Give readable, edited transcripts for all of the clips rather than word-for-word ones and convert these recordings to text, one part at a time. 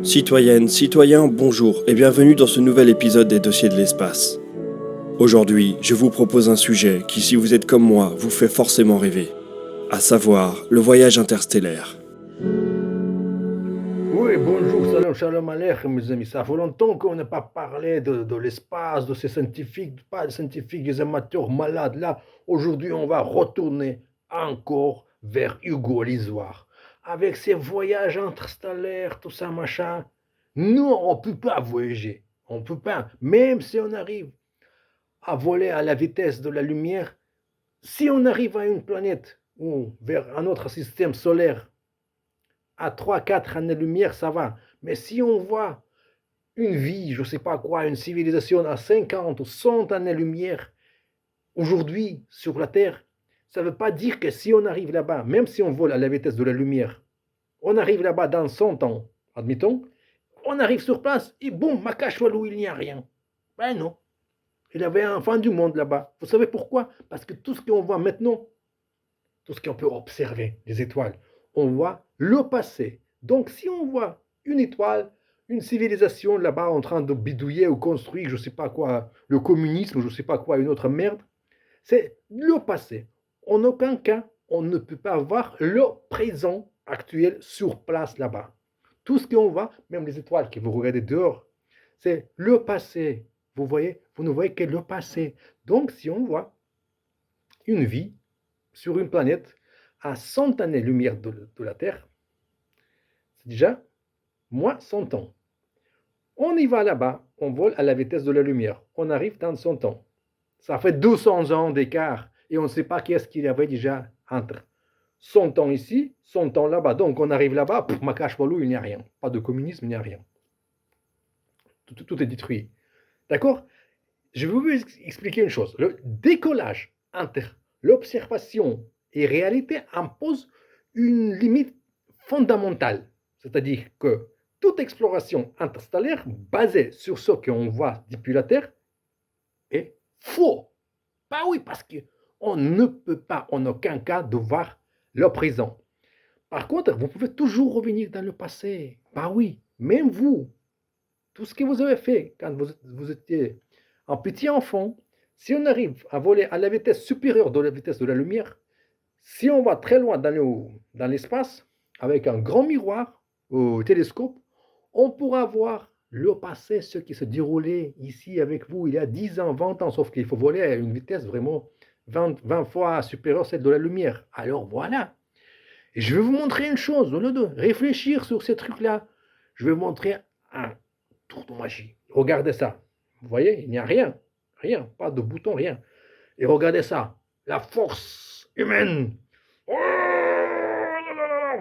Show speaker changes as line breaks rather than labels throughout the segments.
Citoyennes, citoyens, bonjour et bienvenue dans ce nouvel épisode des Dossiers de l'espace. Aujourd'hui, je vous propose un sujet qui, si vous êtes comme moi, vous fait forcément rêver, à savoir le voyage interstellaire.
Oui, bonjour, salam, shalom aleichem, mes amis. Ça fait longtemps qu'on n'a pas parlé de l'espace, de ces scientifiques, pas des scientifiques, des amateurs malades. Là, aujourd'hui, on va retourner encore vers Hugo l'Isoire. Avec ses voyages interstellaires, tout ça, machin. Nous, on ne peut pas voyager. On ne peut pas. Même si on arrive à voler à la vitesse de la lumière, si on arrive à une planète ou vers un autre système solaire, à 3-4 années-lumière, ça va. Mais si on voit une vie, je ne sais pas quoi, une civilisation à 50 ou 100 années-lumière, aujourd'hui, sur la Terre, ça ne veut pas dire que si on arrive là-bas, même si on vole à la vitesse de la lumière, on arrive là-bas dans 100 ans, admettons, on arrive sur place et boum, Makashwalou, il n'y a rien. Ben non. Il y avait un fin du monde là-bas. Vous savez pourquoi? Parce que tout ce qu'on voit maintenant, tout ce qu'on peut observer, les étoiles, on voit le passé. Donc, si on voit une étoile, une civilisation là-bas en train de bidouiller ou construire, je ne sais pas quoi, le communisme, je ne sais pas quoi, une autre merde, c'est le passé. En aucun cas, on ne peut pas voir le présent actuel sur place là-bas. Tout ce qu'on voit, même les étoiles que vous regardez dehors, c'est le passé. Vous voyez, vous ne voyez que le passé. Donc, si on voit une vie sur une planète à 100 années-lumière de la Terre, c'est déjà moins 100 ans. On y va là-bas, on vole à la vitesse de la lumière, on arrive dans 100 ans. Ça fait 200 ans d'écart et on ne sait pas qu'est-ce qu'il y avait déjà entre 100 ans ici, 100 ans là-bas. Donc on arrive là-bas, Makashwalou, il n'y a rien. Pas de communisme, il n'y a rien. Tout est détruit. D'accord? Je vais vous expliquer une chose. Le décollage entre l'observation et réalité impose une limite fondamentale. C'est-à-dire que toute exploration interstellaire basée sur ce qu'on voit depuis la Terre est faux. Bah oui, parce qu'on ne peut pas en aucun cas de voir le présent. Par contre, vous pouvez toujours revenir dans le passé. Bah oui, même vous, tout ce que vous avez fait quand vous étiez un petit enfant, si on arrive à voler à la vitesse supérieure de la vitesse de la lumière, si on va très loin dans l'espace, avec un grand miroir au télescope, on pourra voir le passé, ce qui se déroulait ici avec vous il y a 10 ans, 20 ans, sauf qu'il faut voler à une vitesse vraiment 20 fois supérieure à celle de la lumière. Alors voilà. Et je vais vous montrer une chose, au lieu de réfléchir sur ces trucs-là, je vais vous montrer un tour de magie. Regardez ça. Vous voyez, il n'y a rien. Rien, pas de bouton, rien. Et regardez ça. La force humaine. Oh là là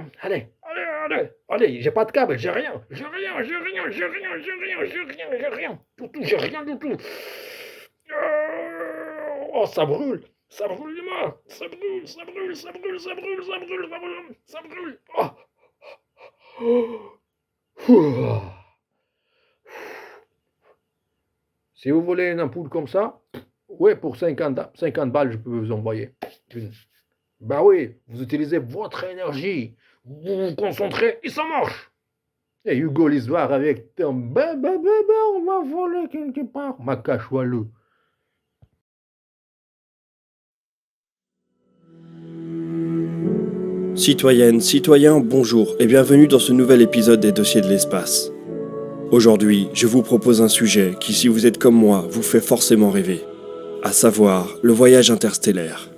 là. Allez, j'ai pas de câble, j'ai rien. J'ai rien. J'ai rien du tout. Oh, ça brûle. Ça brûle les mains. Ça brûle. Oh. Si vous voulez une ampoule comme ça, ouais, pour 50 balles, je peux vous envoyer. Bah oui, vous utilisez votre énergie, vous vous concentrez et ça marche. Et Hugo l'Isoire avec ton on va voler quelque part. Makashwalou.
Citoyennes, citoyens, bonjour et bienvenue dans ce nouvel épisode des Dossiers de l'espace. Aujourd'hui, je vous propose un sujet qui, si vous êtes comme moi, vous fait forcément rêver, à savoir le voyage interstellaire.